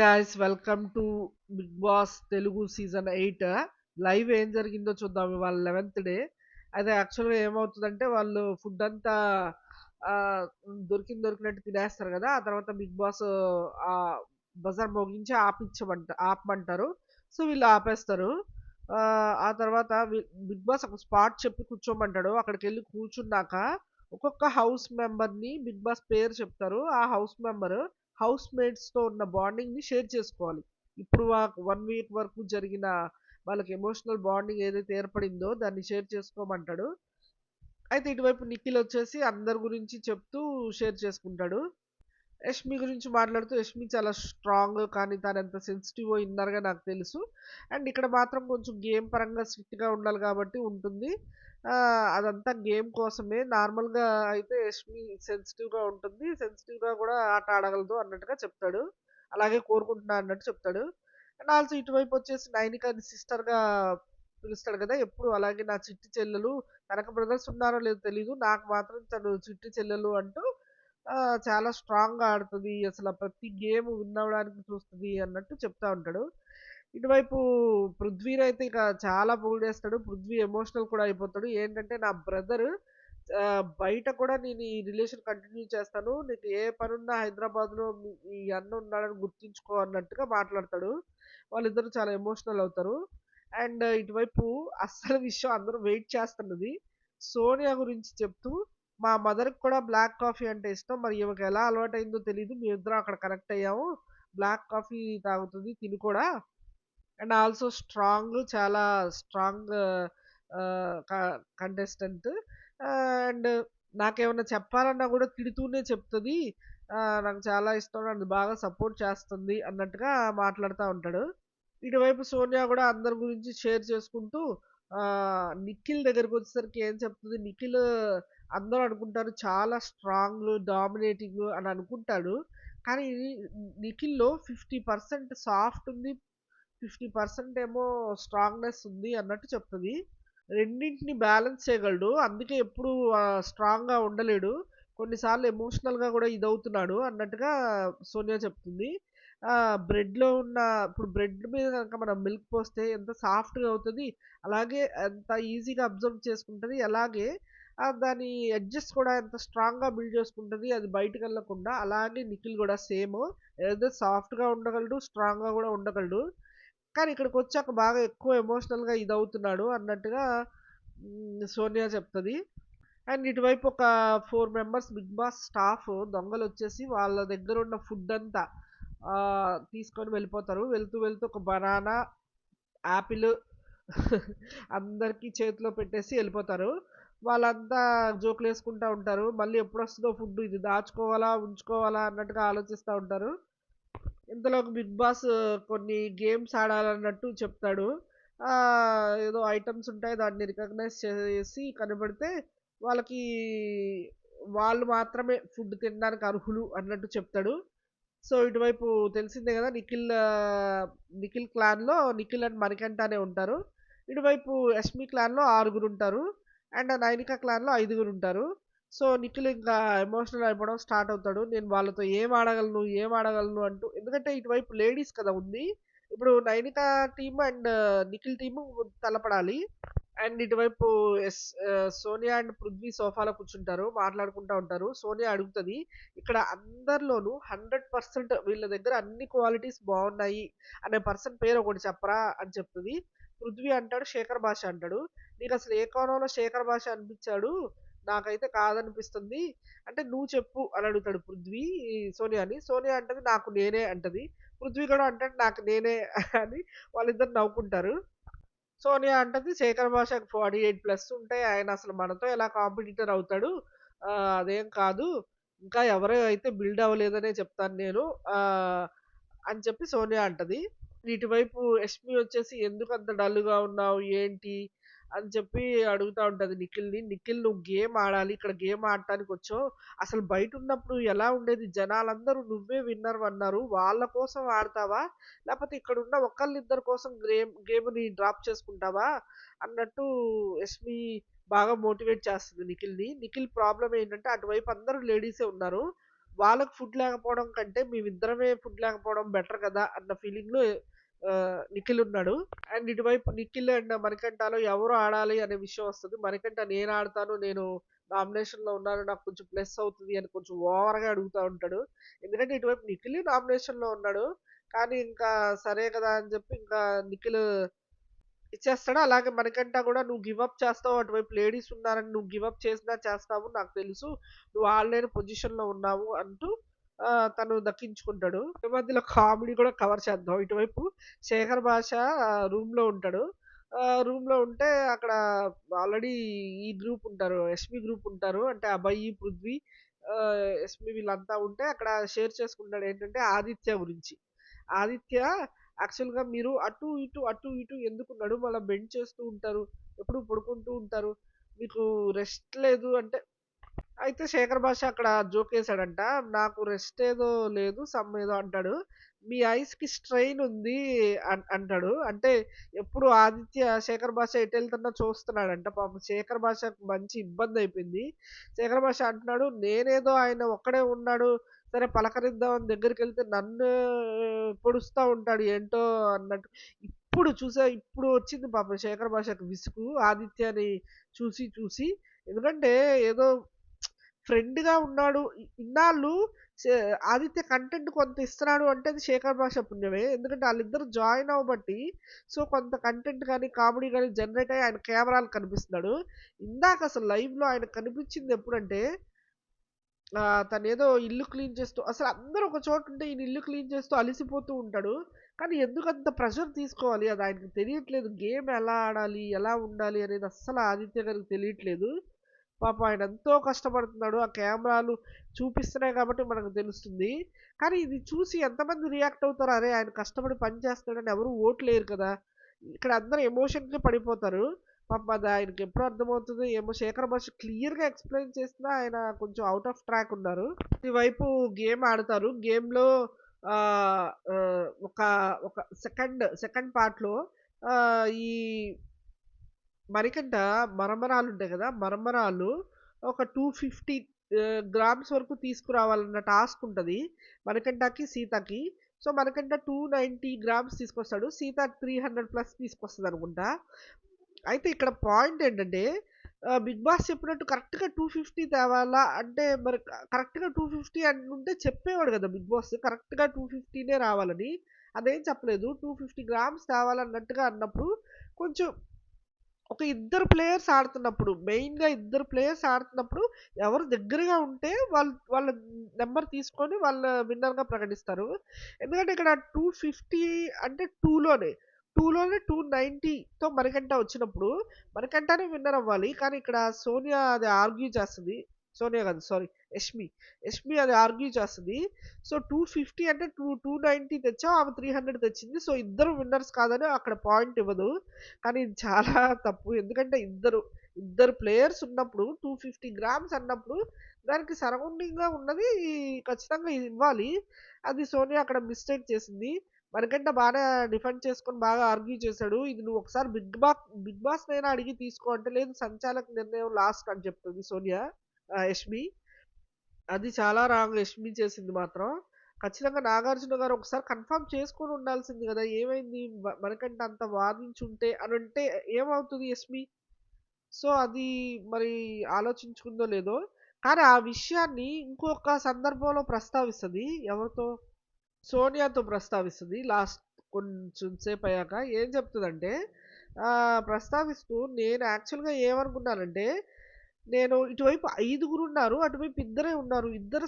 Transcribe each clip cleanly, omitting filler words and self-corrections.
Hi guys welcome to Bigg Boss Telugu season 8 live ఏం జరిగిందో చూద్దాం. ఇవాళ 11th డే. అయితే యాక్చువల్గా ఏమవుతుందంటే వాళ్ళు ఫుడ్ అంతా ఆ, దొరికినట్టు తినేస్తారు కదా. ఆ తర్వాత బిగ్ బాస్ ఆ బజార్ మోగించి ఆపమంటారు. సో వీళ్ళు ఆపేస్తారు. ఆ ఆ తర్వాత బిగ్ బాస్ ఒక స్పాట్ చెప్పి కూర్చోమంటాడు. అక్కడికి వెళ్ళి కూర్చున్నాక ఒక్కొక్క హౌస్ మెంబర్ ని బిగ్ బాస్ పేరు చెప్తారు. ఆ హౌస్ మెంబర్ హౌస్ మేట్స్ తో ఉన్న బాండింగ్ ని షేర్ చేసుకోవాలి. ఇప్పుడు 1 వీక్ వరకు జరిగిన వాళ్ళకి ఎమోషనల్ బాండింగ్ ఏదైతే ఏర్పడిందో దాన్ని షేర్ చేసుకోమంటాడు. అయితే ఇటువైపు నిఖిల్ వచ్చేసి అందరి గురించి చెప్తూ షేర్ చేసుకుంటాడు. యష్మి గురించి మాట్లాడుతూ యష్మి చాలా స్ట్రాంగ్, కానీ తను ఎంత సెన్సిటివ్ ఇన్నర్గా నాకు తెలుసు. అండ్ ఇక్కడ మాత్రం కొంచెం గేమ్ పరంగా స్ట్రిక్ట్గా ఉండాలి కాబట్టి ఉంటుంది. ఆ, అదంతా గేమ్ కోసమే. నార్మల్గా అయితే యష్మి సెన్సిటివ్గా ఉంటుంది, సెన్సిటివ్గా కూడా ఆట ఆడగలదు అన్నట్టుగా చెప్తాడు. అలాగే కోరుకుంటున్నా అన్నట్టు చెప్తాడు. అండ్ ఆల్సో ఇటువైపు వచ్చేసి నైనికాని సిస్టర్గా పిలుస్తాడు కదా ఎప్పుడు. అలాగే నా చిట్టి చెల్లెలు, తనకు బ్రదర్స్ ఉన్నారో లేదో తెలీదు, నాకు మాత్రం తను చిట్టి చెల్లెలు అంటూ ఆ! చాలా స్ట్రాంగ్‌గా ఆడుతది. అసల ప్రతి గేమ్ విన్ అవ్వడానికి చూస్తది అన్నట్టు చెప్తా ఉంటాడు. ఇటువైపు పృథ్వీనైతే ఇక చాలా పొగిడేస్తాడు. పృథ్వీ ఎమోషనల్ కూడా అయిపోతాడు. ఏంటంటే నా బ్రదర్ బయట కూడా నేను ఈ రిలేషన్ కంటిన్యూ చేస్తాను. నీకు ఏ పనున్నా హైదరాబాద్‌లో ఈ అన్న ఉన్నాడని గుర్తుంచుకో అన్నట్టుగా మాట్లాడతాడు. వాళ్ళిద్దరూ చాలా ఎమోషనల్ అవుతారు. అండ్ ఇటువైపు అస్సలు విషయం అందరూ వెయిట్ చేస్తున్నది. సోనియా గురించి చెప్తూ మా మదర్‌కి కూడా బ్లాక్ కాఫీ అంటే ఇష్టం. మరి ఈమెకి ఎలా అలవాటయిందో తెలీదు. మేమిద్దరం అక్కడ కనెక్ట్ అయ్యాము. బ్లాక్ కాఫీ తాగుతది తిను కూడా. అండ్ ఆల్సో స్ట్రాంగ్, చాలా స్ట్రాంగ్ కంటెస్టెంట్. అండ్ నాకేమన్నా చెప్పాలన్నా కూడా తిడుతూనే చెప్తది. నాకు చాలా ఇష్టం. నన్ను బాగా సపోర్ట్ చేస్తుంది అన్నట్టుగా మాట్లాడుతా ఉంటాడు. ఇటువైపు సోనియా కూడా అందరి గురించి షేర్ చేసుకుంటూ నిఖిల్ దగ్గరికి వచ్చేసరికి ఏం చెప్తుంది, నిఖిల్ అందరూ అనుకుంటారు చాలా స్ట్రాంగ్, డామినేటింగ్ అని అనుకుంటాడు. కానీ నిఖిల్‌లో 50% సాఫ్ట్ ఉంది. 50% ఏమో స్ట్రాంగ్‌నెస్ ఉంది అన్నట్టు చెప్తది. రెండిటిని బ్యాలెన్స్ చేయగలడు. అందుకే ఎప్పుడు స్ట్రాంగ్‌గా ఉండలేడు. కొన్నిసార్లు ఎమోషనల్‌గా కూడా ఇదవుతున్నాడు అన్నట్టుగా సోనియా చెప్తుంది. బ్రెడ్‌లో ఉన్న ఇప్పుడు బ్రెడ్ మీద గనక మనం మిల్క్ పోస్తే ఎంత సాఫ్ట్‌గా అవుతది. అలాగే ఎంత ఈజీగా అబ్జర్వ్ చేసుకుంటది. అలాగే దాని ఎడ్జెస్ కూడా ఎంత స్ట్రాంగ్‌గా బిల్డ్ చేసుకుంటది. అది బయటకెళ్ళకుండా. అలాగే నిఖిల్ కూడా సేమ్. ఏదో సాఫ్ట్‌గా ఉండగలడు, స్ట్రాంగ్‌గా కూడా ఉండగలడు. కానీ ఇక్కడికొచ్చాక బాగా ఎక్కువ ఎమోషనల్‌గా ఇదవుతున్నాడు అన్నట్టుగా సోనియా చెప్తది. అండ్ ఇటువైపు ఒక 4 మెంబర్స్ బిగ్ బాస్ స్టాఫ్ దొంగలొచ్చేసి వాళ్ళ దగ్గరున్న ఫుడ్ అంతా తీసుకొని వెళ్ళిపోతారు. వెళ్తూ ఒక బనానా, యాపిల్ అందరికి చేతిలో పెట్టేసి ఎళ్ళిపోతారు. వాళ్ళంతా జోకులేసుకుంటా ఉంటారు. మళ్ళీ ఎప్పుడొస్తదో ఫుడ్, ఇది దాచుకోవాలా, ఉంచుకోవాలా అన్నట్టుగా ఆలోచిస్తా ఉంటారు. ఇంతలోకి బిగ్ బాస్ కొన్ని గేమ్స్ ఆడాలన్నట్టు చెప్తాడు. ఏదో ఐటెమ్స్ ఉంటాయి. దాన్ని రికగ్నైజ్ చేసి కనబడితే వాళ్ళకి వాళ్ళు మాత్రమే ఫుడ్ తినడానికి అర్హులు అన్నట్టు చెప్తాడు. సో, ఇటువైపు తెలిసిందే గదా! నిఖిల్ క్లాన్‌లో నిఖిల్ అండ్ మణికంఠ అనే ఉంటారు. ఇటువైపు యష్మి క్లాన్‌లో 6 ఉంటారు. అండ్ నైనిక క్లాన్‌లో 5 ఉంటారు. సో, నిఖిల్ ఇంకా ఎమోషనల్ అయిపోవడం స్టార్ట్ అవుతాడు. నేను వాళ్ళతో ఏం ఆడగలను అంటూ. ఎందుకంటే ఇటువైపు లేడీస్ కదా ఉంది. ఇప్పుడు Nainika team and Nikhil team తలపడాలి. అండ్ ఇటువైపు సోనియా అండ్ పృథ్వీ సోఫాలో కూర్చుంటారు. మాట్లాడుకుంటా ఉంటారు. సోనియా అడుగుతది, ఇక్కడ అందరిలోనూ 100% వీళ్ళ దగ్గర అన్ని క్వాలిటీస్ బావున్నాయి అనే పర్సన్ పేరు ఒకటి చెప్పరా అని చెప్తది. పృథ్వీ అంటాడు శేఖర్ భాష అంటాడు. నీకసలు ఏ కోణంలో శేఖర్ భాష అనిపించాడు? నాకైతే కాదనిపిస్తుంది. అంటే నువ్వు చెప్పు అని అడుగుతాడు పృథ్వీ సోనియాని. సోనియా అంటది నాకు నేనే అంటది. పృథ్వీ కూడా అంటాడు నాకు నేనే అని. వాళ్ళిద్దరు నవ్వుకుంటారు. సోనియా అంటది శేఖర్ భాషకి 48+ ఉంటాయి. ఆయన అసలు మనతో ఎలా కాంపిటీటర్ అవుతాడు? అదేం కాదు. ఇంకా ఎవరు అయితే బిల్డ్ అవ్వలేదనే చెప్తాను నేను. ఆహ్, అని చెప్పి సోనియా అంటది. ఇటువైపు యష్మి వచ్చేసి ఎందుకంత డల్‌గా ఉన్నావు? ఏంటి? అని చెప్పి అడుగుతా ఉంటది నిఖిల్‌ని. నిఖిల్ నువ్వు గేమ్ ఆడాలి. ఇక్కడ గేమ్ ఆడటానికొచ్చావు. అసలు బయటున్నప్పుడు ఎలా ఉండేది? జనాలందరూ నువ్వే విన్నర్‌వన్నారు. వాళ్ళ కోసం ఆడతావా? లేపోతే ఇక్కడున్న ఒకళ్ళిద్దరి కోసం గేమ్‌ని డ్రాప్ చేసుకుంటావా? అన్నట్టు యష్మి బాగా మోటివేట్ చేస్తది నిఖిల్‌ని. నిఖిల్ ప్రాబ్లమ్ ఏంటంటే అటువైపు అందరూ లేడీసే ఉన్నారు. వాళ్ళకి ఫుడ్ లేకపోవడం కంటే మేమిద్దరమే ఫుడ్ లేకపోవడం బెటర్ కదా అన్న ఫీలింగ్‌లో నిఖిల్ ఉన్నాడు. అండ్ ఇటువైపు నిఖిల్ అండ్ మణికంఠలో ఎవరు ఆడాలి అనే విషయం వస్తది. మణికంఠ నేను ఆడతాను. నేను నామినేషన్‌లో ఉన్నాను. నాకు కొంచెం ప్లస్ అవుతది అని కొంచెం ఓవర్‌గా అడుగుతా ఉంటాడు. ఎందుకంటే ఇటువైపు నిఖిల్ నామినేషన్‌లో ఉన్నాడు. కానీ ఇంకా సరే కదా అని చెప్పి ఇంకా నిఖిల్ ఇచ్చేస్తాడు. అలాగే మణికంఠ కూడా నువ్వు గివ్ అప్ చేస్తావు. అటువైపు లేడీస్ ఉన్నారని నువ్వు గివ్ అప్ చేసినా చేస్తావు. నాకు తెలుసు. నువ్వు ఆడలేని పొజిషన్‌లో ఉన్నావు అంటూ తను దక్కించుకుంటాడు. ఈ మధ్యలో కామెడీ కూడా కవర్ చేద్దాం. ఇటువైపు శేఖర్ భాష రూమ్‌లో ఉంటాడు. రూమ్‌లో ఉంటే అక్కడ ఆల్రెడీ ఈ గ్రూప్ ఉంటారు. ఎస్‌మి గ్రూప్ ఉంటారు. అంటే అభయ్, పృథ్వీ, ఎస్‌మి వీళ్ళంతా ఉంటే అక్కడ షేర్ చేసుకుంటాడు. ఏంటంటే ఆదిత్య గురించి. ఆదిత్య యాక్చువల్‌గా మీరు అటు ఇటు, అటు ఇటు ఎందుకు నడుమల బెండ్ చేస్తూ ఉంటారు? ఎప్పుడు పడుకుంటూ ఉంటారు. మీకు రెస్ట్ లేదు అంటే అయితే శేఖర్ భాష అక్కడ జోకేసాడంట. నాకు రెస్ట్ ఏదో లేదు సమ్ ఏదో అంటాడు. మీ ఐస్‌కి స్ట్రెయిన్ ఉంది అంటాడు. అంటే ఎప్పుడు ఆదిత్య శేఖర్ భాష ఎటెళ్తున్నా చూస్తున్నాడంట. పాపం శేఖర్ భాషకు మంచి ఇబ్బందయిపోయింది. శేఖర్ భాష అంటున్నాడు, నేనేదో ఆయన ఒక్కడే ఉన్నాడు. సరే పలకరిద్దాం అని దగ్గరికెళ్తే నన్ను పొడుస్తా ఉంటాడు ఏంటో అన్నట్టు. ఇప్పుడు వచ్చింది పాపం శేఖర్ భాషకు విసుగు ఆదిత్యని చూసి చూసి. ఎందుకంటే ఏదో ఫ్రెండ్‌గా ఉన్నాడు. ఇన్నాళ్ళు శే ఆదిత్య కంటెంట్ కొంత ఇస్తున్నాడు అంటే అది శేఖర్ భాష పుణ్యమే. ఎందుకంటే ఆళ్ళిద్దరూ జాయిన్ అవ్వబట్టి కొంత కంటెంట్ గాని, కామెడీ గాని జనరేట్ అయ్యి ఆయన కెమెరాలు కనిపిస్తున్నాడు. ఇందాక అసలు లైవ్‌లో ఆయన కనిపించింది ఎప్పుడంటే తనేదో ఇల్లు క్లీన్ చేస్తూ అసలు అందరూ ఒక చోట ఉంటే ఈయన ఇల్లు క్లీన్ చేస్తూ అలిసిపోతూ ఉంటాడు. కానీ ఎందుకంత ప్రెషర్ తీసుకోవాలి అది ఆయనకి తెలియట్లేదు. గేమ్ ఎలా ఆడాలి? ఎలా ఉండాలి? అనేది అస్సలు ఆదిత్య గారికి తెలియట్లేదు. పాపం ఆయన ఎంతో కష్టపడుతున్నాడు. ఆ కెమెరాలు చూపిస్తున్నాయి కాబట్టి మనకు తెలుస్తుంది. కానీ ఇది చూసి ఎంతమంది రియాక్ట్ అవుతారు? అరే! ఆయన కష్టపడి పని చేస్తున్నాడని ఎవరు ఓట్లేయరు కదా! ఇక్కడ అందరూ ఎమోషన్‌కి పడిపోతారు. పాపం అది ఆయనకి ఎప్పుడు అర్థమవుతదో ఏమో! శేఖర్ భాష క్లియర్‌గా ఎక్స్‌ప్లెయిన్ చేసినా ఆయన కొంచెం ఔట్ ఆఫ్ ట్రాక్ ఉన్నారు. ఈ వైపు గేమ్ ఆడతారు. గేమ్‌లో ఆహ్, ఆహ్, ఒక ఒక సెకండ్ పార్ట్‌లో ఈ మణికంఠ మరమరాలుంటాయి గదా! మరమరాలు ఒక 250 గ్రామ్స్ వరకు తీసుకురావాలన్న టాస్క్ ఉంటది. మణికంఠకి, సీతకి. సో, మణికంఠ 290 గ్రామ్స్ తీసుకొస్తాడు. సీత 300 ప్లస్ తీసుకొస్తదనుకుంటా. అయితే ఇక్కడ పాయింట్ ఏంటంటే 'బిగ్ బాస్' చెప్పినట్టు కరెక్ట్‌గా 250 తేవాలా? అంటే మరి కరెక్ట్‌గా 250 అనుంటే చెప్పేవాడు గదా! 'బిగ్ బాస్' కరెక్ట్‌గా 250నే రావాలని. అదేం చెప్పలేదు. 250 గ్రామ్స్ తేవాలన్నట్టుగా అన్నప్పుడు కొంచెం ఒక ఇద్దరు ప్లేయర్స్ ఆడుతున్నప్పుడు, మెయిన్‌గా ఇద్దరు ప్లేయర్స్ ఆడుతున్నప్పుడు ఎవరు దగ్గరగా ఉంటే వాళ్ళ నంబర్ తీసుకొని వాళ్ళ విన్నర్‌గా ప్రకటిస్తారు. ఎందుకంటే ఇక్కడ 250 అంటే 2లోనే 290తో మణికంఠ వచ్చినప్పుడు మణికంఠనే విన్నర్ అవ్వాలి. కానీ ఇక్కడ సోనియా అది ఆర్గ్యూ చేస్తది. సోనియా కాదు సారీ యష్మి. యష్మి అది ఆర్గ్యూ చేస్తది. సో 250 అంటే 290 తెచ్చావు. ఆమె 300 తెచ్చింది. సో ఇద్దరు విన్నర్స్ కాదని అక్కడ పాయింట్ ఇవ్వదు. కానీ ఇది చాలా తప్పు. ఎందుకంటే ఇద్దరు ప్లేయర్స్ ఉన్నప్పుడు 250 గ్రామ్స్ అన్నప్పుడు దానికి సరౌండింగ్‌గా ఉన్నది ఖచ్చితంగా ఇవ్వాలి. అది సోనియా అక్కడ మిస్టేక్ చేసింది. మనకంటే బానే డిఫెండ్ చేసుకొని బాగా ఆర్గ్యూ చేసాడు. ఇది నువ్వు ఒకసారి బిగ్ బాస్‌నైనా అడిగి తీసుకో అంటే, లేదు సంచాలక నిర్ణయం లాస్ట్ అని చెప్తుంది సోనియా యష్మి. అది చాలా రాంగ్ యష్మి చేసింది మాత్రం. ఖచ్చితంగా నాగార్జున గారు ఒకసారి కన్ఫర్మ్ చేసుకొని ఉండాల్సింది గదా! ఏమైంది మనకంటే అంత వాదించుంటే అనుంటే ఏమవుతది యష్మి? సో, అది మరి ఆలోచించుకుందో లేదో, కానీ ఆ విషయాన్ని ఇంకొక సందర్భంలో ప్రస్తావిస్తది. ఎవరితో? సోనియాతో ప్రస్తావిస్తది. లాస్ట్ కొంచెం సేపయ్యాక ఏం చెప్తదంటే ప్రస్తావిస్తూ నేను యాక్చువల్‌గా ఏమనుకున్నానంటే, నేను ఇటువైపు ఐదుగురున్నారు. అటువైపు ఇద్దరే ఉన్నారు. ఇద్దరు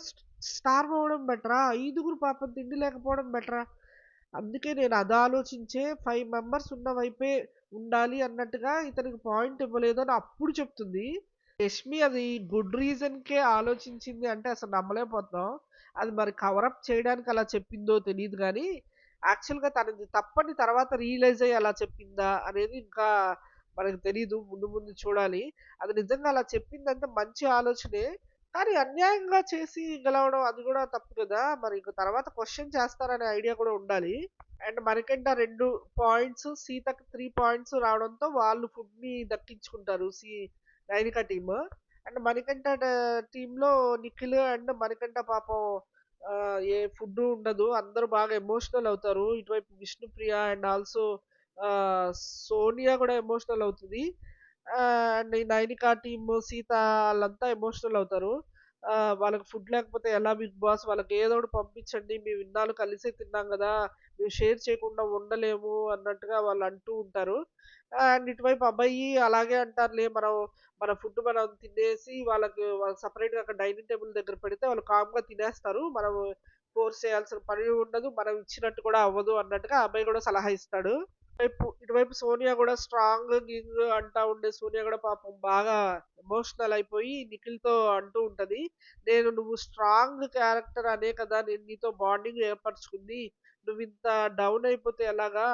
స్టార్వ్ అవ్వడం బెటరా? ఐదుగురు పాపం తిండి లేకపోవడం బెటరా? అందుకే నేను అది ఆలోచించే 5 మెంబర్స్ ఉన్న వైపే ఉండాలి అన్నట్టుగా ఇతనికి పాయింట్ ఇవ్వలేదు అని అప్పుడు చెప్తుంది. యష్మి అది గుడ్ రీజన్‌కే ఆలోచించింది అంటే అసలు నమ్మలేకపోతున్నాం. అది మరి కవర్ అప్ చేయడానికి అలా చెప్పిందో తెలీదు గానీ, యాక్చువల్‌గా తనది తప్పని తర్వాత రియలైజ్ అయ్యి అలా చెప్పిందా అనేది ఇంకా మనకు తెలీదు. ముందు ముందు చూడాలి. అది నిజంగా అలా చెప్పిందంటే మంచి ఆలోచనే. కానీ అన్యాయంగా చేసి గెలవడం అది గూడా తప్పు కదా! మరి ఇంక తర్వాత క్వెషన్ చేస్తారనే ఐడియా కూడా ఉండాలి. అండ్ మనకంట 2 పాయింట్స్, సీతకి 3 పాయింట్స్ రావడంతో వాళ్ళు ఫుడ్‌ని దక్కించుకుంటారు. నైనిక టీమ్. అండ్ మణికంఠ టీమ్‌లో నిఖిల్ అండ్ మణికంఠ పాపం ఏ ఫుడ్డు ఉండదు. అందరూ బాగా ఎమోషనల్ అవుతారు. ఇటువైపు విష్ణుప్రియ అండ్ ఆల్సో సోనియా గూడా ఎమోషనల్ అవుతది. అండ్ ఈ నైనిక టీమ్, సీత ఆళ్ళంతా ఎమోషనల్ అవుతారు. వాళ్ళకి ఫుడ్ లేకపోతే ఎలా బిగ్ బాస్ వాళ్ళకి ఏదో ఒకటి పంపించండి. మేము ఇన్నాళ్ళు కలిసే తిన్నాం గదా! మేము షేర్ చేయకుండా ఉండలేము అన్నట్టుగా వాళ్ళు అంటూ ఉంటారు. అండ్ ఇటువైపు అబ్బాయి అలాగే అంటారులే మన ఫుడ్ మనం తినేసి వాళ్ళకి సెపరేట్‌గా అక్కడ డైనింగ్ టేబుల్ దగ్గర పెడితే వాళ్ళు కామ్‌గా తినేస్తారు. మనం ఫోర్స్ చేయాల్సిన పని ఉండదు. మనం ఇచ్చినట్టు కూడా అవ్వదు అన్నట్టుగా ఆ అబ్బాయి కూడా సలహా ఇస్తాడు. ఇటువైపు సోనియా గూడా స్ట్రాంగ్ గింగ్ అంటా ఉండే సోనియా గూడా పాపం బాగా ఎమోషనల్ అయిపోయి నిఖిల్‌తో అంటూ ఉంటది. నువ్వు స్ట్రాంగ్ క్యారెక్టర్ అనే కదా నేను నీతో బాండింగ్ ఏర్పరచుకుంది. నువ్వింత డౌన్ అయిపోతే ఎలాగా?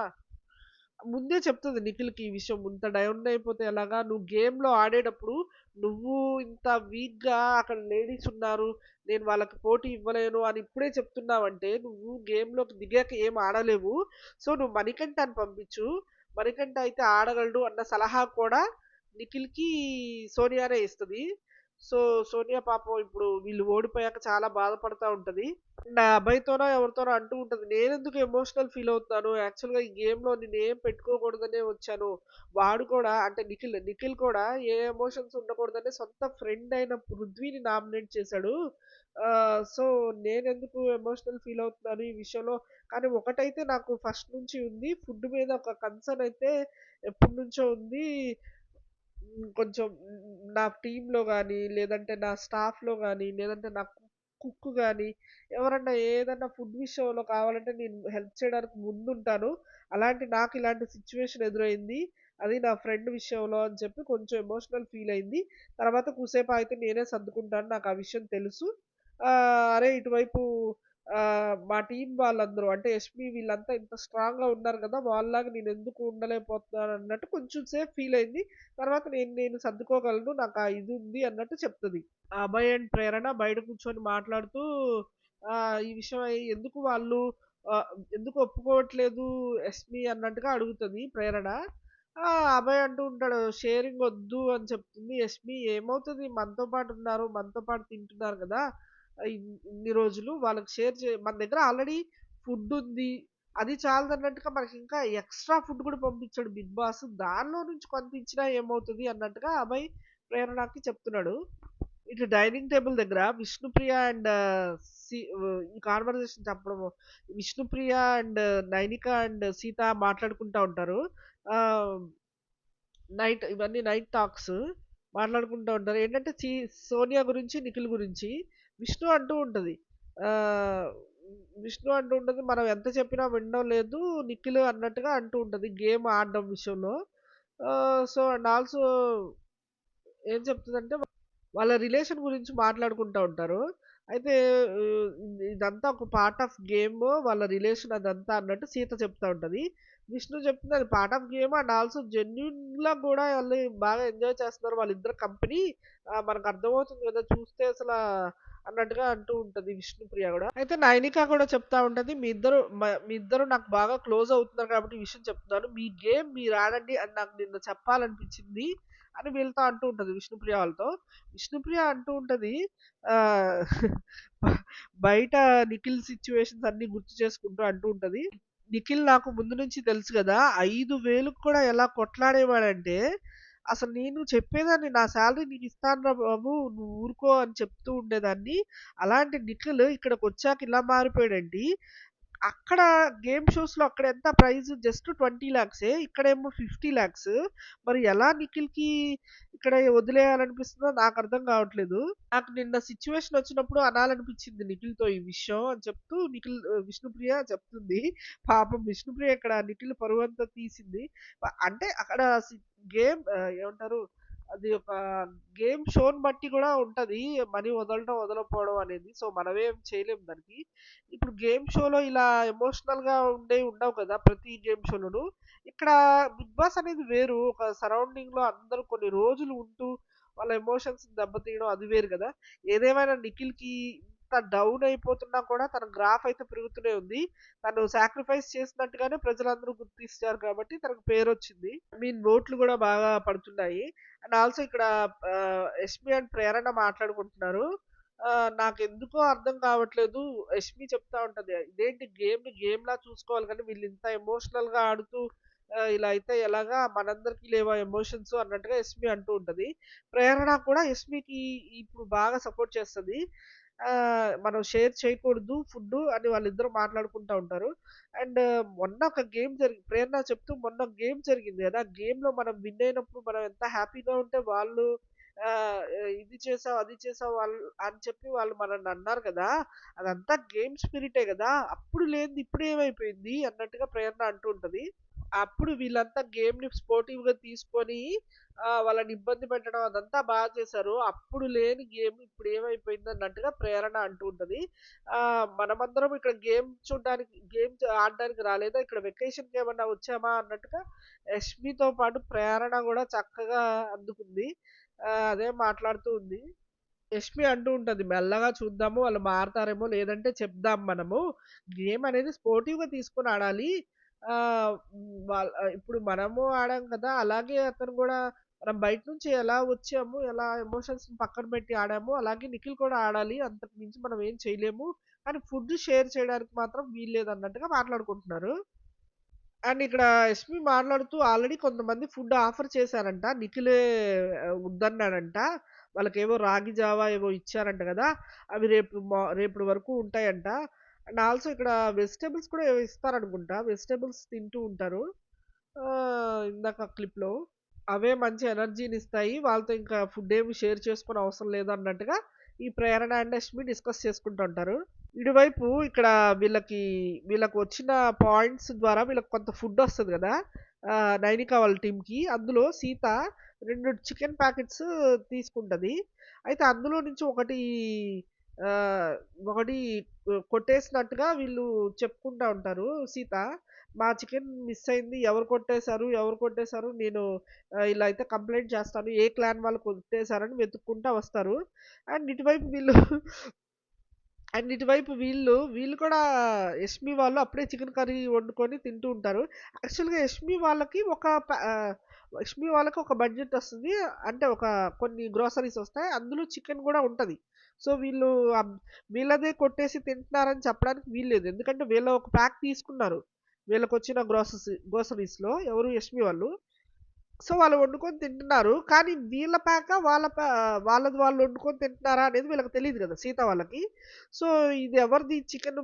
ముందే చెప్తది నిఖిల్‌కి ఈ విషయం. ఇంత డౌన్ అయిపోతే ఎలాగా? నువ్వు గేమ్‌లో ఆడేటప్పుడు నువ్వు ఇంత వీక్‌గా అక్కడ లేడీస్ ఉన్నారు. నేను వాళ్ళకి పోటీ ఇవ్వలేను అని ఇప్పుడే చెప్తున్నావంటే నువ్వు గేమ్‌లోకి దిగాక ఏం ఆడలేవు. సో, నువ్వు మణికంఠని పంపించు. మణికంఠ అయితే ఆడగలడు అన్న సలహా కూడా నిఖిల్‌కి సోనియానే ఇస్తది. సో, సోనియా పాపం ఇప్పుడు వీళ్ళు ఓడిపోయాక చాలా బాధపడతా ఉంటది. నా అబ్బాయితోనో ఎవరితోనో అంటూ ఉంటది. నేనెందుకు ఎమోషనల్ ఫీల్ అవుతున్నాను. యాక్చువల్‌గా ఈ గేమ్‌లో నేనేం పెట్టుకోకూడదనే వచ్చాను. వాడు కూడా అంటే నిఖిల్ కూడా ఏ ఎమోషన్స్ ఉండకూడదనే సొంత ఫ్రెండ్ అయిన పృథ్వీని నామినేట్ చేశాడు. సో, నేనెందుకు ఎమోషనల్ ఫీల్ అవుతున్నాను ఈ విషయంలో. కానీ ఒకటైతే నాకు ఫస్ట్ నుంచి ఉంది. ఫుడ్ మీద ఒక కన్సర్న్ అయితే ఎప్పటినుంచో ఉంది. కొంచెం నా టీమ్‌లో గాని, లేదంటే నా స్టాఫ్‌లో గాని, లేదంటే నా కుక్ గాని, ఎవరన్నా ఏదన్నా ఫుడ్ విషయంలో కావాలంటే నేను హెల్ప్ చేయడానికి ముందుంటాను. నాకు ఇలాంటి సిట్యుయేషన్ ఎదురైంది. అది నా ఫ్రెండ్ విషయంలో అని చెప్పి కొంచెం ఎమోషనల్ ఫీల్ అయింది. తర్వాత కూసేపు ఆగితే నేనే సర్దుకుంటాను. నాకు ఆ విషయం తెలుసు. అరే ఇటువైపు మా టీమ్ వాళ్ళందరూ అంటే యష్మి వీళ్ళంతా ఇంత స్ట్రాంగ్‌గా ఉన్నారు కదా! వాళ్ళలాగా నేనెందుకు ఉండలేకపోతున్నాను అన్నట్టు కొంచెం సేపు ఫీల్ అయింది. తర్వాత నేను నేను సర్దుకోగలను. నాకు ఆ ఇది ఉంది అన్నట్టు చెప్తది. ఆ అభయ్ అండ్ ప్రేరణ బయట కూర్చొని మాట్లాడుతూ ఈ విషయం ఎందుకు వాళ్ళు ఎందుకు ఒప్పుకోవట్లేదు యస్మి అన్నట్టుగా అడుగుతది ప్రేరణ. అభయ్ అంటూ ఉంటాడు షేరింగ్ వద్దు అని చెప్తుంది యస్మి. ఏమవుతది మనతో పాటు ఉన్నారు. మనతో పాటు తింటున్నారు కదా! ఇన్ని రోజులు వాళ్ళకి షేర్ మన దగ్గర ఆల్రెడీ ఫుడ్ ఉంది. అది చాలదన్నట్టుగా మనకింకా ఎక్స్‌ట్రా ఫుడ్ కూడా పంపించాడు బిగ్ బాస్. దానిలో నుంచి కొంత ఇచ్చినా ఏమవుతది అన్నట్టుగా అభయ్ ప్రేరణకి చెప్తున్నాడు. ఇటు డైనింగ్ టేబుల్ దగ్గర విష్ణుప్రియ అండ్ ఈ కాన్వర్జేషన్ చెప్పడము విష్ణుప్రియ అండ్ నైనిక అండ్ సీత మాట్లాడుకుంటా ఉంటారు. ఆహ్, ఇవన్నీ నైట్ టాక్స్ మాట్లాడుకుంటూ ఉంటారు. ఏంటంటే సోనియా గురించి, నిఖిల్ గురించి విష్ణు అంటూ ఉంటది. ఆహ్, విష్ణు అంటూ ఉంటది. మనం ఎంత చెప్పినా వినడం లేదు నిఖిల్ అన్నట్టుగా అంటూ ఉంటది. గేమ్ ఆడడం విషయంలో. సో, అండ్ ఆల్సో ఏం చెప్తదంటే వాళ్ళ రిలేషన్ గురించి మాట్లాడుకుంటా ఉంటారు. అయితే ఇదంతా ఒక పార్ట్ ఆఫ్ గేమ్ వాళ్ళ రిలేషన్ అదంతా అన్నట్టు సీత చెప్తా ఉంటది. విష్ణు చెప్తుంది అది part of game and also జెన్యూన్‌గా గూడా ఆళ్ళు బాగా ఎంజాయ్ చేస్తున్నారు వాళ్ళిద్దరి కంపెనీ. మనకు అర్థమవుతుంది గదా! చూస్తే అన్నట్టుగా అంటూ ఉంటది విష్ణుప్రియ గూడా. అయితే నైనిక కూడా చెప్తా ఉంటది. మీ ఇద్దరు నాకు బాగా క్లోజ్ అవుతున్నారు కాబట్టి ఈ విషయం చెప్తున్నాను. మీ గేమ్ మీరు ఆడండి అని నాకు నిన్న చెప్పాలనిపించింది అని వీళ్ళతో అంటూ ఉంటది విష్ణుప్రియ వాళ్ళతో. విష్ణుప్రియ అంటూ ఉంటది ఆహ్, బయట నిఖిల్ సిట్యుయేషన్స్ అన్నీ గుర్తు చేసుకుంటూ అంటూ ఉంటది. నిఖిల్ నాకు ముందు నుంచి తెలుసు గదా! 5,000కి కూడా ఎలా కొట్లాడేవాడంటే, అసలు నేను చెప్పేదాన్ని నా సాలరీ నీకిస్తానురా బాబు! నువ్వు ఊరుకో అని చెప్తూ ఉండేదాన్ని. అలాంటి నిఖిల్ ఇక్కడికొచ్చాక ఇలా మారిపోయాడేంటి? అక్కడ గేమ్ షోస్‌లో అక్కడ ఎంత ప్రైజ్ జస్ట్ 20,00,000 ఇక్కడేమో 50,00,000 మరి ఎలా నిఖిల్‌కి ఇక్కడ వదిలేయాలనిపిస్తుందో నాకర్థం కావట్లేదు. నాకు నిన్న సిట్యుయేషన్ వచ్చినప్పుడు అనాలనిపించింది నిఖిల్‌తో ఈ విషయం అని చెప్తూ విష్ణుప్రియ చెప్తుంది. పాపం విష్ణుప్రియ ఇక్కడ నిఖిల్ పరువంతా తీసింది. అంటే అక్కడ ఏమంటారు? అది ఒక గేమ్ షోని బట్టి గూడా ఉంటది. మనీ వదలటం, వదలకపోవడం అనేది. సో, మనమేం చేయలేం దానికి. ఇప్పుడు గేమ్ షోలో ఇలా ఎమోషనల్‌గా ఉండేవి ఉండవు కదా! ప్రతి గేమ్ షోలోను. ఇక్కడ 'బిగ్ బాస్' అనేది వేరు. ఒక సరౌండింగ్‌లో అందరూ కొన్ని రోజులు ఉంటూ వాళ్ళ ఎమోషన్స్ దెబ్బతీయడం అది వేరు గదా! ఏదేమైనా నిఖిల్‌కి ఎంత డౌన్ అయిపోతున్నా కూడా తన గ్రాఫ్ అయితే పెరుగుతూనే ఉంది. తను సాక్రిఫైస్ చేసినట్టుగానే ప్రజలందరూ గుర్తిస్తారు కాబట్టి తనకు పేరొచ్చింది. ఓట్లు గూడా బాగా పడుతున్నాయి. అండ్ ఆల్సో ఇక్కడ 'యష్మి' అండ్ 'ప్రేరణ' మాట్లాడుకుంటున్నారు. నాకెందుకో అర్థం కావట్లేదు. 'యష్మి' చెప్తా ఉంటది. ఇదేంటి గేమ్‌ని గేమ్‌లా చూసుకోవాలి కానీ వీళ్ళింత ఎమోషనల్‌గా ఆడుతూ ఇలా అయితే ఎలాగా? మనందరికీ లేవా ఎమోషన్స్ అన్నట్టుగా 'యష్మి' అంటూ ఉంటది. 'ప్రేరణ' కూడా 'యష్మి'కి ఇప్పుడు బాగా సపోర్ట్ చేస్తది. మనం షేర్ చేయకూడదు ఫుడ్డు అని వాళ్ళిద్దరూ మాట్లాడుకుంటా ఉంటారు. అండ్ మొన్న ఒక గేమ్ ప్రేరణ చెప్తూ మొన్న ఒక గేమ్ జరిగింది గదా! గేమ్‌లో మనం విన్ అయినప్పుడు మనం ఎంత హ్యాపీగా ఉంటే వాళ్ళు ఇది చేసావు, అది చేసావు అని చెప్పి వాళ్ళు మనల్ని అన్నారు కదా! అదంతా గేమ్ స్పిరిటే గదా! అప్పుడు లేనిది ఇప్పుడేమైపోయింది అన్నట్టుగా ప్రేరణ అంటూ ఉంటది. అప్పుడు వీళ్ళంతా గేమ్‌ని స్పోర్టివ్‌గా తీసుకొని వాళ్ళని ఇబ్బంది పెట్టడం అదంతా చేశారు. అప్పుడు లేని గేమ్ ఇప్పుడు ఏమైపోయింది అన్నట్టుగా ప్రేరణ అంటూ ఉంటది. మనమందరం ఇక్కడ గేమ్ ఆడడానికి రాలేదా? ఇక్కడ వెకేషన్‌కి ఏమన్నా వచ్చామా అన్నట్టుగా యష్మితో పాటు ప్రేరణ గూడా చక్కగా అందుకుంది. అదే మాట్లాడుతూ ఉంది. యష్మి అంటూ ఉంటది. మెల్లగా చూద్దాము వాళ్ళు మారతారేమో లేదంటే చెప్దాం మనము. గేమ్ అనేది స్పోర్టివ్‌గా తీసుకొని ఆడాలి. ఇప్పుడు మనము ఆడాం కదా! అలాగే అతను గూడా మనం బయట నుంచి ఎలా వచ్చాము, ఎలా ఎమోషన్స్‌ని పక్కన పెట్టి ఆడామో, అలాగే నిఖిల్ కూడా ఆడాలి. అంతకు మించి మనం ఏం చేయలేము. కానీ ఫుడ్ షేర్ చేయడానికి మాత్రం వీల్లేదన్నట్టుగా మాట్లాడుకుంటున్నారు. అండ్ ఇక్కడ యష్మి మాట్లాడుతూ ఆల్రెడీ కొంతమంది ఫుడ్ ఆఫర్ చేశారంట. నిఖిలే వద్దన్నాడంట. వాళ్ళకేవో రాగి జావా ఏవో ఇచ్చారంట గదా! అవి రేపటి వరకు ఉంటాయంట. అండ్ ఆల్సో ఇక్కడ వెజిటబుల్స్ కూడా ఏవో ఇస్తారనుకుంటా. వెజిటబుల్స్ తింటూ ఉంటారు. ఇందాక క్లిప్‌లో. అవే మంచి ఎనర్జీనిస్తాయి. వాళ్ళతో ఇంకా ఫుడ్ ఏమి షేర్ చేసుకోని అవసరం లేదన్నట్టుగా ఈ ప్రేరణ అండ్ యష్మి డిస్కస్ చేసుకుంటూ ఉంటారు. ఇటువైపు ఇక్కడ వీళ్ళకి వచ్చిన పాయింట్స్ ద్వారా వీళ్ళకి కొంత ఫుడ్ వస్తది గదా! నైనిక వాళ్ళ టీమ్‌కి. అందులో సీత 2 చికెన్ ప్యాకెట్స్ తీసుకుంటది. అయితే అందులో నుంచి ఆహ్, ఒకటి కొట్టేసినట్టుగా వీళ్ళు చెప్పుకుంటా ఉంటారు సీత. మా చికెన్ మిస్ అయింది. ఎవరు కొట్టేశారు? ఎవరు కొట్టేశారు? నేను ఇలా అయితే కంప్లెయింట్ చేస్తాను. ఏ క్లాన్ వాళ్ళు కొట్టేశారని వెతుక్కుంటా వస్తారు. అండ్ ఇటువైపు వీళ్ళు వీళ్ళు కూడా యష్మి వాళ్ళు అప్పుడే చికెన్ కర్రీ వండుకొని తింటూ ఉంటారు. యాక్చువల్‌గా యష్మి వాళ్ళకి ఒక బడ్జెట్ వస్తది. అంటే కొన్ని గ్రోసరీస్ వస్తాయి. అందులో చికెన్ గూడా ఉంటది. సో, అబ్ వీళ్ళదే కొట్టేసి తింటున్నారని చెప్పడానికి వీల్లేదు. ఎందుకంటే వీళ్ళు ఒక ప్యాక్ తీసుకున్నారు. వీళ్ళకొచ్చిన గ్రోసరీస్‌లో ఎవరు యష్మి వాళ్ళు. సో, వాళ్ళు వండుకొని తింటున్నారు. కానీ వీళ్ళ ప్యాకా వాళ్ళది వాళ్ళు వండుకొని తింటున్నారా అనేది వీళ్ళకి తెలీదు గదా! సీత వాళ్ళకి. సో, ఇది ఎవరిది చికెను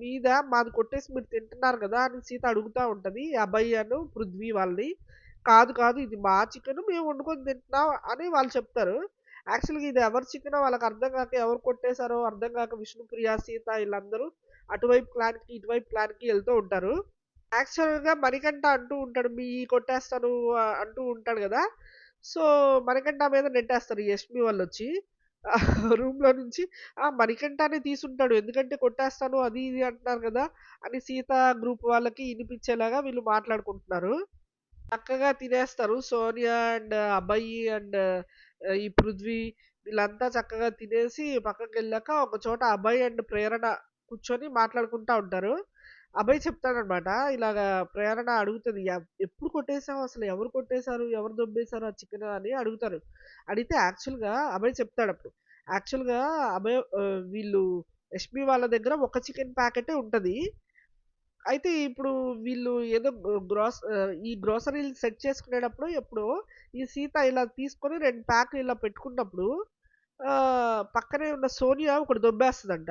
మీదా? మాది కొట్టేసి మీరు తింటున్నారు గదా! అని సీత అడుగుతా ఉంటది. అభయ్ పృథ్వీ వాళ్ళది. కాదు కాదు ఇది మా చికెను మేము వండుకొని తింటున్నాం అని వాళ్ళు చెప్తారు. యాక్చువల్‌గా ఇది ఎవరి చికెనో వాళ్ళకి అర్థం గాక ఎవరు కొట్టేసారో అర్థం గాక విష్ణుప్రియ, సీత ఈళ్ళందరూ అటువైపు ప్లాన్‌కి, ఇటువైపు ప్లాన్‌కి ఎళ్తూ ఉంటారు. యాక్చువల్‌గా మణికంఠ అంటూ ఉంటాడు. కొట్టేస్తాను అంటూ ఉంటాడు గదా! సో, మణికంఠ మీద నెట్టేస్తారు ఈ యష్మి వాళ్ళొచ్చి. రూమ్‌లో నుంచి మణికంఠనే తీసుంటాడు. ఎందుకంటే కొట్టేస్తాను అది ఇది అంటున్నారు గదా! అని సీత గ్రూప్ వాళ్ళకి ఇనిపించేలాగా వీళ్ళు మాట్లాడుకుంటున్నారు. చక్కగా తినేస్తారు. సోనియా అండ్ అభయ్ అండ్ ఈ పృథ్వీ వీళ్ళంతా చక్కగా తినేసి పక్కకెళ్ళాక ఒక చోట అభయ్ అండ్ ప్రేరణ కూర్చొని మాట్లాడుకుంటా ఉంటారు. అభయ్ చెప్తాడనమాట. ఇలాగా ప్రేరణ అడుగుతది. ఎప్పుడు కొట్టేసావు అసలు? ఎవరు కొట్టేసారు? ఎవరు దొబ్బేసారు ఆ చికెను అని అడుగుతారు. అడిగితే యాక్చువల్‌గా అభయ్ చెప్తాడప్పుడు. యాక్చువల్‌గా వీళ్ళు యష్మి వాళ్ళ దగ్గర ఒక చికెన్ ప్యాకెటే ఉంటది. అయితే ఇప్పుడు వీళ్ళు ఏదో ఈ గ్రోసరీలు సెట్ చేసుకునేటప్పుడు ఎప్పుడో ఈ సీత ఇలా తీసుకొని 2 ప్యాకులు ఇలా పెట్టుకున్నప్పుడు పక్కనే ఉన్న సోనియా ఒకటి దొబ్బేస్తదంట.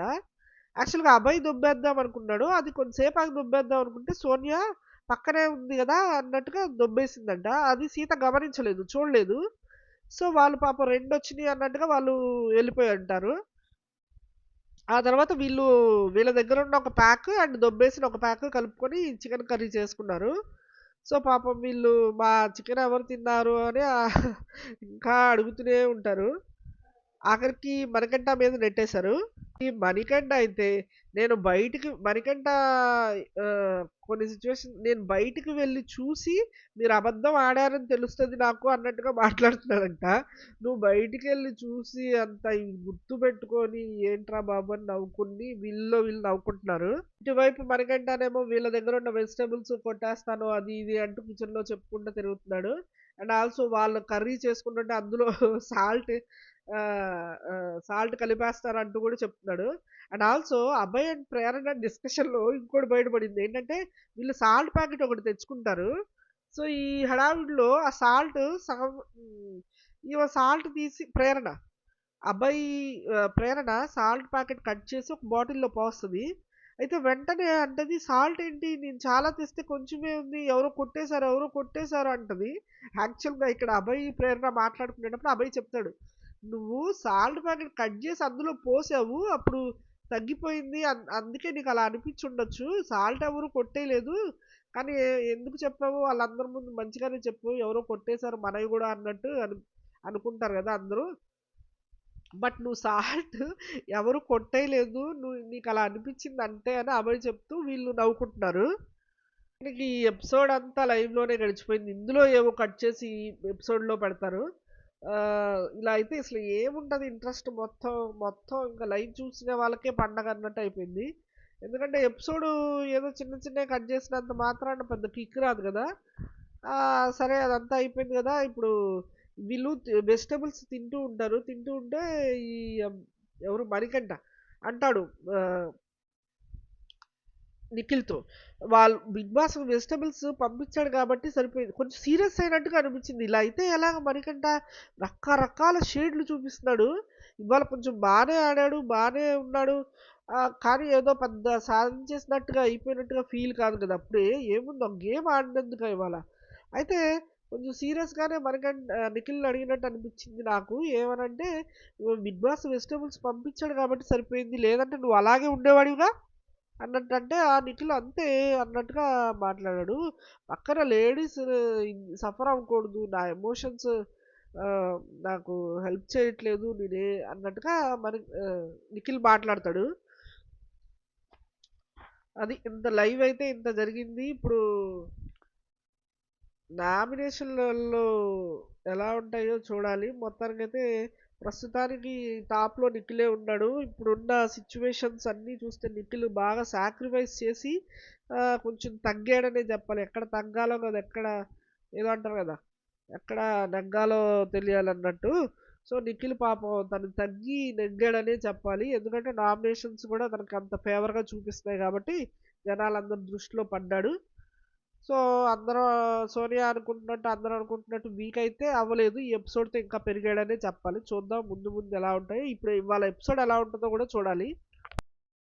యాక్చువల్‌గా అభయ్ దొబ్బేద్దాం అనుకున్నాడు. అది కొంతసేపాగి దొబ్బేద్దాం అనుకుంటే సోనియా పక్కనే ఉంది గదా! అన్నట్టుగా దొబ్బేసిందంట. అది సీత గమనించలేదు. చూడలేదు. సో, వాళ్ళు పాపం రెండొచ్చినియి అన్నట్టుగా వాళ్ళు వెళ్ళిపోయుంటారు. ఆ తర్వాత వీళ్ళ దగ్గరున్న ఒక ప్యాక్ అండ్ దొబ్బేసిన ఒక ప్యాక్ కలుపుకొని చికెన్ కర్రీ చేసుకున్నారు. సో, పాపం మా చికెన్ ఎవరు తిన్నారు అని ఇంకా అడుగుతూనే ఉంటారు. ఆఖరికి మణికంఠ మీద నెట్టేశారు. ఈ మణికంఠ అయితే నేను బయటికి మణికంఠ కొన్ని సిట్యుయేషన్ నేను బయటికి వెళ్లి చూసి మీరు అబద్ధం ఆడారని తెలుస్తది నాకు అన్నట్టుగా మాట్లాడుతున్నాడంట. నువ్వు బయటికెళ్ళి చూసి అంత గుర్తుపెట్టుకొని ఏంట్రా బాబు అని నవ్వుకుని వీళ్ళు నవ్వుకుంటున్నారు. ఇటువైపు మణికంఠనేమో వీళ్ళ దగ్గరున్న వెజిటబుల్స్ కొట్టేస్తాను అది ఇది అంటూ కిచెన్‌లో చెప్పుకుంటూ తిరుగుతున్నాడు. అండ్ ఆల్సో వాళ్ళు కర్రీ చేసుకుంటుంటే అందులో సాల్ట్ సాల్ట్ కలిపేస్తారంటూ గూడా చెప్తున్నాడు. అండ్ ఆల్సో అభయ్ అండ్ ప్రేరణ డిస్కషన్‌లో ఇంకోటి బయటపడింది. ఏంటంటే వీళ్ళు సాల్ట్ ప్యాకెట్ ఒకటి తెచ్చుకుంటారు. సో, ఈ హడావిడిలో ఆ సాల్ట్ సగం ఈమె సాల్ట్ తీసి అబ్బాయి ప్రేరణ సాల్ట్ ప్యాకెట్ కట్ చేసి ఒక బాటిల్‌లో పోస్తది. అయితే వెంటనే అంటది, "సాల్ట్ ఏంటి నేను చాలా తెస్తే కొంచెమే ఉంది. ఎవరో కొట్టేశారు" అంటది. యాక్చువల్‌గా ఇక్కడ అభయ్, ప్రేరణ మాట్లాడుకునేటప్పుడు అభయ్ చెప్తాడు, "నువ్వు సాల్ట్ ప్యాకెట్ కట్ చేసి అందులో పోసావు. అప్పుడు తగ్గిపోయింది. అందుకే నీకు అలా అనిపించుండొచ్చు. సాల్ట్ ఎవరు కొట్టేయలేదు. కానీ ఎందుకు చెప్పావు? వాళ్ళందరి ముందు మంచిగానే చెప్పు. ఎవరో కొట్టేశారు మనవి గూడా" అన్నట్టు అనుకుంటారు గదా అందరూ. బట్ నువ్వు సాల్ట్ ఎవరు కొట్టేయలేదు. నీకలా అనిపిచ్చింది అంతే అని అభయ్ చెప్తూ వీళ్ళు నవ్వుకుంటున్నారు. మనకి ఈ ఎపిసోడ్ అంతా లైవ్‌లోనే గడిచిపోయింది. ఇందులో ఏవో కట్ చేసి ఎపిసోడ్‌లో పెడతారు. ఇలా అయితే అసలు ఏముంటది ఇంట్రెస్ట్ మొత్తం ఇంకా లైవ్ చూసిన వాళ్ళకే పండగ అన్నట్టు అయిపోయింది. ఎందుకంటే ఎపిసోడు ఏదో చిన్న చిన్నవి కట్ చేసినంత మాత్రాన పెద్ద కిక్ రాదు గదా! సరే అదంతా అయిపోయింది గదా! ఇప్పుడు వీళ్ళు వెజిటబుల్స్ తింటూ ఉంటారు. తింటూ ఉంటే ఈ ఎవరు మణికంఠ అంటాడు ఆహ్, నిఖిల్‌తో. వాళ్ళు 'బిగ్ బాస్' వెజిటబుల్స్ పంపించాడు కాబట్టి సరిపోయింది. కొంచెం సీరియస్ అయినట్టుగా అనిపించింది. ఇలా అయితే ఎలాగ మణికంఠ రకరకాల షేడ్‌లు చూపిస్తున్నాడు. ఇవాళ కొంచెం బానే ఆడాడు. బానే ఉన్నాడు. కానీ ఏదో పెద్ద సాధించేసినట్టుగా అయిపోయినట్టుగా ఫీల్ కాదు కదా! అప్పుడే ఏముంది ఒక గేమ్ ఆడినందుకా ఇవాళ. అయితే కొంచెం సీరియస్‌గానే నిఖిల్‌ని అడిగినట్టు అనిపించింది నాకు. ఏమనంటే, "బిగ్ బాస్ వెజిటబుల్స్ పంపించాడు కాబట్టి సరిపోయింది. లేదంటే నువ్వు అలాగే ఉండేవాడివిగా" అన్నట్టంటే, ఆ నిఖిల్ అంతే అన్నట్టుగా మాట్లాడాడు. పక్కన లేడీస్ సఫర్ అవ్వకూడదు. నా ఎమోషన్స్ ఆహ్, నాకు హెల్ప్ చేయట్లేదు. అన్నట్టుగా నిఖిల్ మాట్లాడతాడు. అది ఇంత లైవ్ అయితే ఇంత జరిగింది. ఇప్పుడు నామినేషన్‌లలో ఎలా ఉంటాయో చూడాలి. మొత్తానికైతే ప్రస్తుతానికి టాప్‌లో నిఖిలే ఉన్నాడు. ఇప్పుడున్న సిట్యుయేషన్స్ అన్నీ చూస్తే నిఖిల్ బాగా సాక్రిఫైస్ చేసి కొంచెం తగ్గాడనే చెప్పాలి. ఎక్కడ తగ్గాలో కదా! ఏదో అంటారు కదా! ఎక్కడ నెగ్గాలో తెలియాలన్నట్టు. సో, నిఖిల్ పాపం తను తగ్గి నెగ్గాడనే చెప్పాలి. ఎందుకంటే నామినేషన్స్ కూడా తనకు అంత ఫేవర్‌గా చూపిస్తున్నాయి కాబట్టి జనాలందరి దృష్టిలో పడ్డాడు. సో, సోనియా అనుకుంటున్నట్టు అందరూ అనుకుంటున్నట్టు వీక్ అయితే అవ్వలేదు. ఈ ఎపిసోడ్‌తో ఇంకా పెరిగాడనే చెప్పాలి. చూద్దాం ముందు ముందు ఎలా ఉంటాయో. ఇవాళ ఎపిసోడ్ ఎలా ఉంటుందో కూడా చూడాలి.